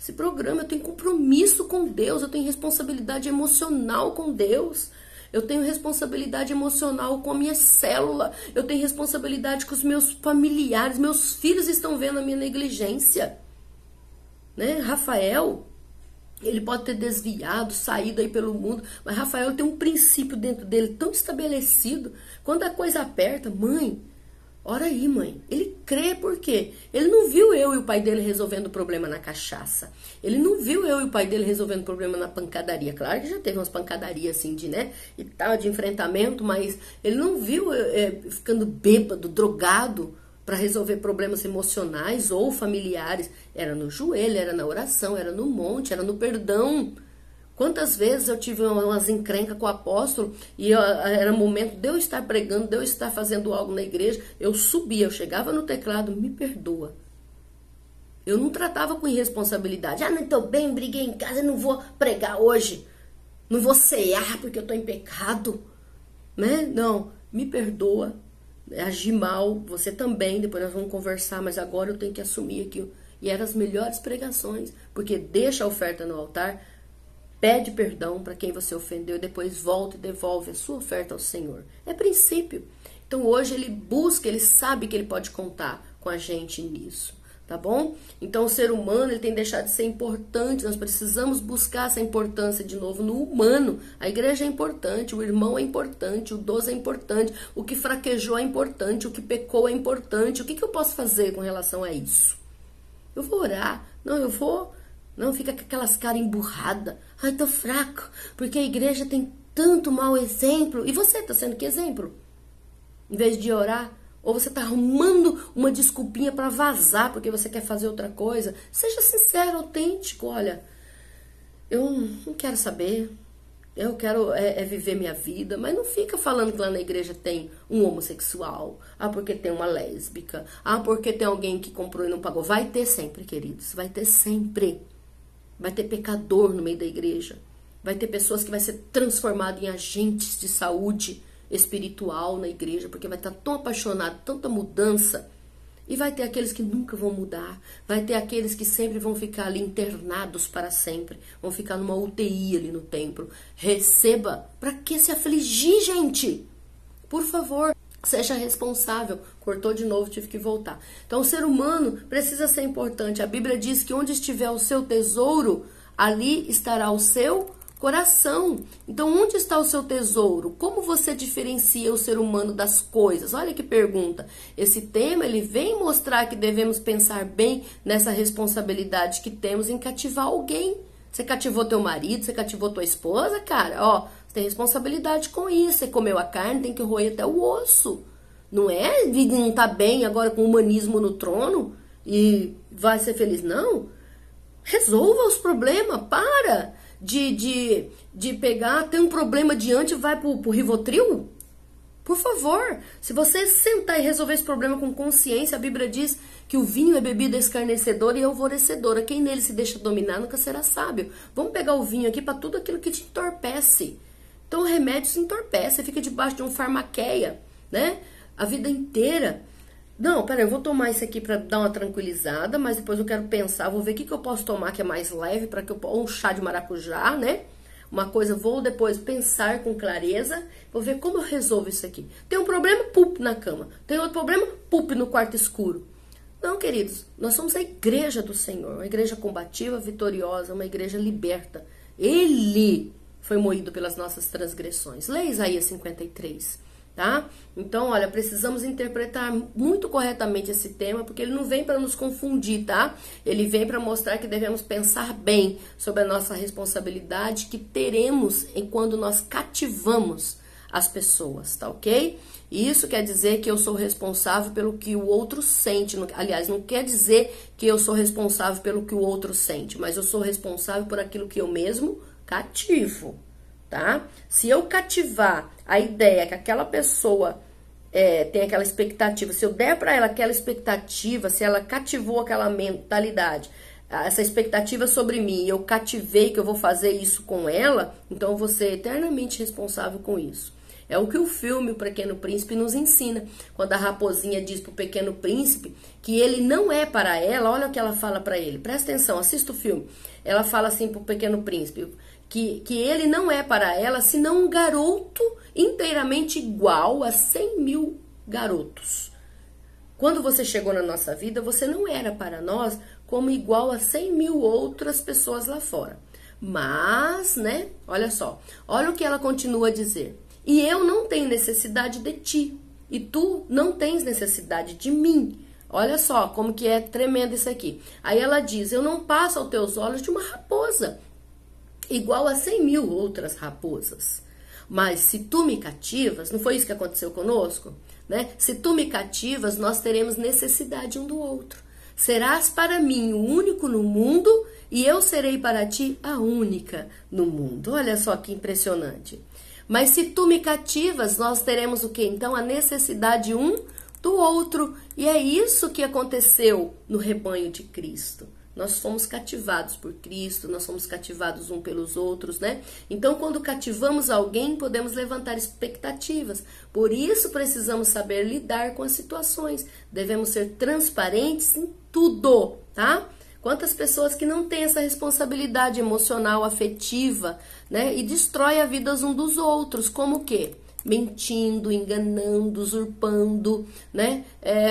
Eu tenho compromisso com Deus. Eu tenho responsabilidade emocional com Deus. Eu tenho responsabilidade emocional com a minha célula. Eu tenho responsabilidade com os meus familiares. Meus filhos estão vendo a minha negligência. Né? Rafael, ele pode ter desviado, saído aí pelo mundo. Mas Rafael tem um princípio dentro dele tão estabelecido. Quando a coisa aperta, mãe, ora aí, mãe. Ele crê por quê? Ele não viu eu e o pai dele resolvendo o problema na cachaça. Ele não viu eu e o pai dele resolvendo o problema na pancadaria. Claro que já teve umas pancadarias assim de, né, e tal, de enfrentamento, mas ele não viu ficando bêbado, drogado para resolver problemas emocionais ou familiares. Era no joelho, era na oração, era no monte, era no perdão. Quantas vezes eu tive umas encrencas com o apóstolo e era momento de eu estar pregando, de eu estar fazendo algo na igreja, eu subia, eu chegava no teclado: me perdoa. Eu não tratava com irresponsabilidade. Ah, não estou bem, briguei em casa, não vou pregar hoje. Não vou cear porque eu estou em pecado. Né? Não, me perdoa. Agi mal, você também, depois nós vamos conversar, mas agora eu tenho que assumir aquilo. E eram as melhores pregações, porque deixa a oferta no altar, pede perdão para quem você ofendeu e depois volta e devolve a sua oferta ao Senhor. É princípio. Então hoje ele busca, ele sabe que ele pode contar com a gente nisso, tá bom? Então o ser humano, ele tem deixado de ser importante, nós precisamos buscar essa importância de novo no humano. A igreja é importante, o irmão é importante, o idoso é importante, o que fraquejou é importante, o que pecou é importante. O que eu posso fazer com relação a isso? Eu vou orar, não, fica com aquelas caras emburradas. Ai, tô fraco, porque a igreja tem tanto mau exemplo. E você tá sendo que exemplo? Em vez de orar, ou você tá arrumando uma desculpinha para vazar porque você quer fazer outra coisa. Seja sincero, autêntico. Olha, eu não quero saber. Eu quero viver minha vida. Mas não fica falando que lá na igreja tem um homossexual. Ah, porque tem uma lésbica. Ah, porque tem alguém que comprou e não pagou. Vai ter sempre, queridos. Vai ter sempre. Vai ter pecador no meio da igreja. Vai ter pessoas que vai ser transformado em agentes de saúde espiritual na igreja, porque vai estar tão apaixonado, tanta mudança. E vai ter aqueles que nunca vão mudar, vai ter aqueles que sempre vão ficar ali internados para sempre, vão ficar numa UTI ali no templo. Receba, para que se afligir, gente? Por favor, seja responsável. Cortou de novo, tive que voltar. Então, o ser humano precisa ser importante. A Bíblia diz que onde estiver o seu tesouro, ali estará o seu coração. Então, onde está o seu tesouro? Como você diferencia o ser humano das coisas? Olha que pergunta. Esse tema, ele vem mostrar que devemos pensar bem nessa responsabilidade que temos em cativar alguém. Você cativou teu marido, você cativou tua esposa, cara, ó, você tem responsabilidade com isso. Você comeu a carne, tem que roer até o osso. Não é não tá bem agora com o humanismo no trono e vai ser feliz, não. Resolva os problemas, para de pegar, tem um problema diante e vai pro Rivotril? Por favor, se você sentar e resolver esse problema com consciência, a Bíblia diz que o vinho é bebida escarnecedora e alvorecedora. Quem nele se deixa dominar nunca será sábio. Vamos pegar o vinho aqui para tudo aquilo que te entorpece. Então o remédio se entorpece, você fica debaixo de um farmaqueia, né? A vida inteira. Não, peraí, eu vou tomar isso aqui para dar uma tranquilizada, mas depois eu quero pensar, vou ver o que eu posso tomar que é mais leve, para que eu um chá de maracujá, né? Uma coisa, vou depois pensar com clareza, vou ver como eu resolvo isso aqui. Tem um problema, pup na cama. Tem outro problema, pup no quarto escuro. Não, queridos, nós somos a igreja do Senhor, uma igreja combativa, vitoriosa, uma igreja liberta. Ele foi moído pelas nossas transgressões. Leia Isaías 53. Tá? Então, olha, precisamos interpretar muito corretamente esse tema, porque ele não vem para nos confundir, tá? Ele vem para mostrar que devemos pensar bem sobre a nossa responsabilidade que teremos quando nós cativamos as pessoas, tá ok? E isso quer dizer que eu sou responsável pelo que o outro sente. Aliás, não quer dizer que eu sou responsável pelo que o outro sente, mas eu sou responsável por aquilo que eu mesmo cativo. Tá? Se eu cativar a ideia que aquela pessoa tem aquela expectativa, se eu der para ela aquela expectativa, se ela cativou aquela mentalidade, essa expectativa sobre mim, eu cativei que eu vou fazer isso com ela, então eu vou ser eternamente responsável com isso. É o que o filme O Pequeno Príncipe nos ensina. Quando a raposinha diz pro Pequeno Príncipe que ele não é para ela, olha o que ela fala para ele. Presta atenção, assista o filme. Ela fala assim pro Pequeno Príncipe, que ele não é para ela senão um garoto inteiramente igual a 100 mil garotos. Quando você chegou na nossa vida, você não era para nós como igual a 100 mil outras pessoas lá fora. Mas, né, olha só, olha o que ela continua a dizer. E eu não tenho necessidade de ti, e tu não tens necessidade de mim. Olha só como que é tremendo isso aqui. Aí ela diz, eu não passo aos teus olhos de uma raposa, igual a 100 mil outras raposas. Mas se tu me cativas, não foi isso que aconteceu conosco? Né? Se tu me cativas, nós teremos necessidade um do outro. Serás para mim o único no mundo e eu serei para ti a única no mundo. Olha só que impressionante. Mas se tu me cativas, nós teremos o que? Então a necessidade um do outro. E é isso que aconteceu no rebanho de Cristo. Nós fomos cativados por Cristo, nós somos cativados um pelos outros, né? Então, quando cativamos alguém, podemos levantar expectativas. Por isso, precisamos saber lidar com as situações. Devemos ser transparentes em tudo, tá? Quantas pessoas que não têm essa responsabilidade emocional, afetiva, né? E destrói a vida uns dos outros, como o quê? Mentindo, enganando, usurpando, né?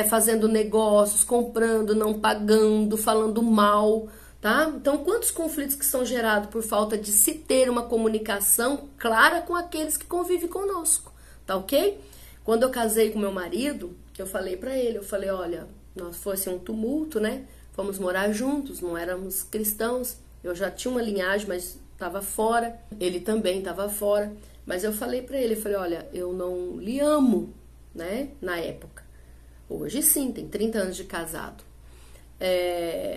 Fazendo negócios, comprando, não pagando, falando mal, tá? Então, quantos conflitos que são gerados por falta de se ter uma comunicação clara com aqueles que convivem conosco, tá ok? Quando eu casei com meu marido, eu falei pra ele, eu falei, olha, nós fosse um tumulto, né? Fomos morar juntos, não éramos cristãos, eu já tinha uma linhagem, mas estava fora, ele também estava fora. Mas eu falei pra ele, eu falei, olha, eu não lhe amo, né, na época. Hoje sim, tem 30 anos de casado.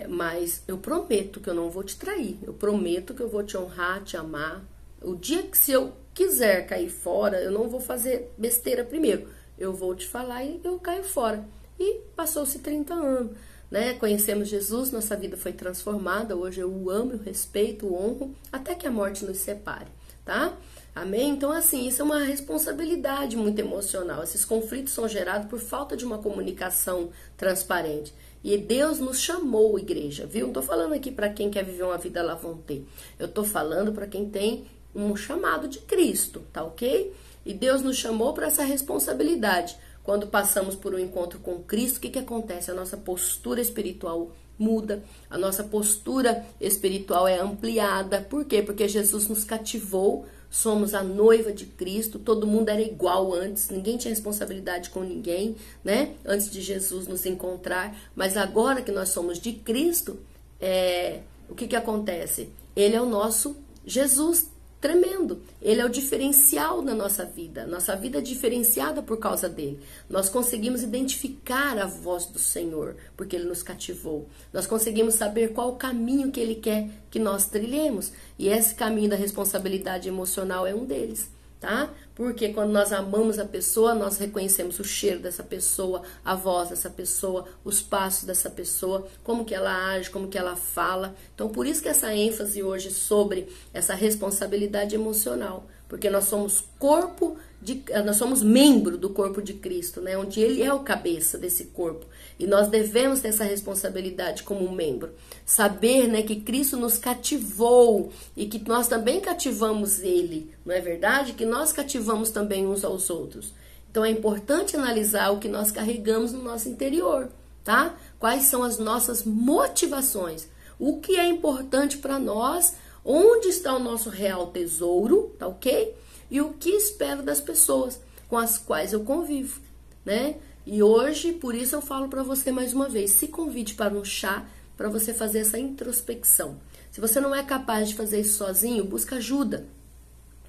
Mas eu prometo que eu não vou te trair. Eu prometo que eu vou te honrar, te amar. O dia que se eu quiser cair fora, eu não vou fazer besteira primeiro. Eu vou te falar e eu caio fora. E passou-se 30 anos, né? Conhecemos Jesus, nossa vida foi transformada. Hoje eu o amo, eu respeito, o honro, até que a morte nos separe, tá? Amém? Então, assim, isso é uma responsabilidade muito emocional. Esses conflitos são gerados por falta de uma comunicação transparente. E Deus nos chamou, igreja, viu? Não tô falando aqui para quem quer viver uma vida lá vão ter. Eu tô falando para quem tem um chamado de Cristo, tá ok? E Deus nos chamou para essa responsabilidade. Quando passamos por um encontro com Cristo, o que acontece? A nossa postura espiritual muda, a nossa postura espiritual é ampliada. Por quê? Porque Jesus nos cativou, somos a noiva de Cristo, todo mundo era igual antes, ninguém tinha responsabilidade com ninguém, né? Antes de Jesus nos encontrar, mas agora que nós somos de Cristo, o que acontece? Ele é o nosso Jesus tremendo, ele é o diferencial na nossa vida é diferenciada por causa dele. Nós conseguimos identificar a voz do Senhor, porque ele nos cativou. Nós conseguimos saber qual o caminho que ele quer que nós trilhemos, e esse caminho da responsabilidade emocional é um deles, tá? Porque quando nós amamos a pessoa, nós reconhecemos o cheiro dessa pessoa, a voz dessa pessoa, os passos dessa pessoa, como que ela age, como que ela fala. Então, por isso que essa ênfase hoje sobre essa responsabilidade emocional, porque nós somos nós somos membro do corpo de Cristo, né? Onde ele é o cabeça desse corpo. E nós devemos ter essa responsabilidade como membro. Saber, né, que Cristo nos cativou e que nós também cativamos ele, não é verdade? Que nós cativamos também uns aos outros. Então é importante analisar o que nós carregamos no nosso interior, tá? Quais são as nossas motivações? O que é importante para nós? Onde está o nosso real tesouro, tá ok? E o que espero das pessoas com as quais eu convivo, né? E hoje, por isso eu falo para você mais uma vez, se convide para um chá para você fazer essa introspecção. Se você não é capaz de fazer isso sozinho, busca ajuda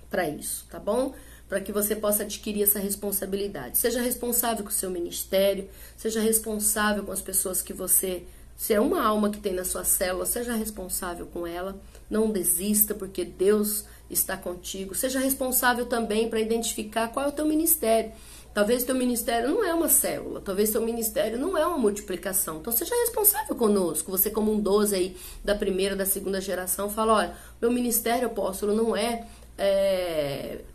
para isso, tá bom? Para que você possa adquirir essa responsabilidade. Seja responsável com o seu ministério, seja responsável com as pessoas que você... Se é uma alma que tem na sua célula, seja responsável com ela. Não desista, porque Deus está contigo. Seja responsável também para identificar qual é o teu ministério. Talvez teu ministério não é uma célula, talvez teu ministério não é uma multiplicação. Então seja responsável conosco. Você como um 12 aí da primeira, da segunda geração, fala, olha, meu ministério, apóstolo, não é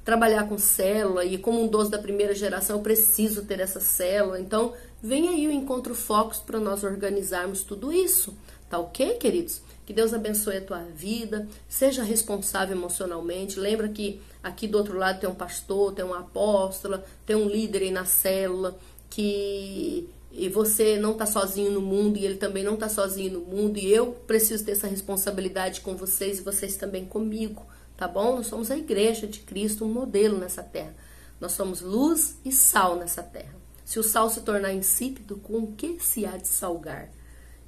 trabalhar com célula, e como um 12 da primeira geração eu preciso ter essa célula. Então vem aí o Encontro Focus para nós organizarmos tudo isso, tá ok, queridos? Que Deus abençoe a tua vida, seja responsável emocionalmente. Lembra que aqui do outro lado tem um pastor, tem uma apóstola, tem um líder aí na célula, e você não está sozinho no mundo, e ele também não está sozinho no mundo, e eu preciso ter essa responsabilidade com vocês e vocês também comigo, tá bom? Nós somos a igreja de Cristo, um modelo nessa terra. Nós somos luz e sal nessa terra. Se o sal se tornar insípido, com o que se há de salgar?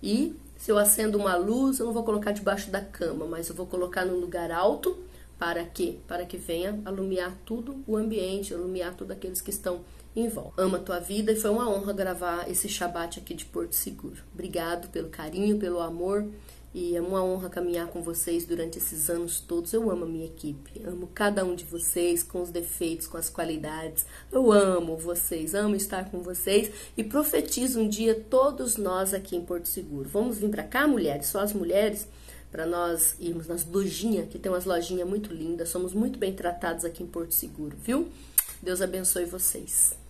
E se eu acendo uma luz, eu não vou colocar debaixo da cama, mas eu vou colocar num lugar alto. Para quê? Para que venha alumiar tudo o ambiente, alumiar tudo aqueles que estão em volta. Ama a tua vida, e foi uma honra gravar esse Shabbat aqui de Porto Seguro. Obrigado pelo carinho, pelo amor, e é uma honra caminhar com vocês durante esses anos todos. Eu amo a minha equipe, amo cada um de vocês, com os defeitos, com as qualidades. Eu amo vocês, amo estar com vocês, e profetizo um dia todos nós aqui em Porto Seguro. Vamos vir para cá, mulheres, só as mulheres, para nós irmos nas lojinhas, que tem umas lojinhas muito lindas. Somos muito bem tratados aqui em Porto Seguro, viu? Deus abençoe vocês.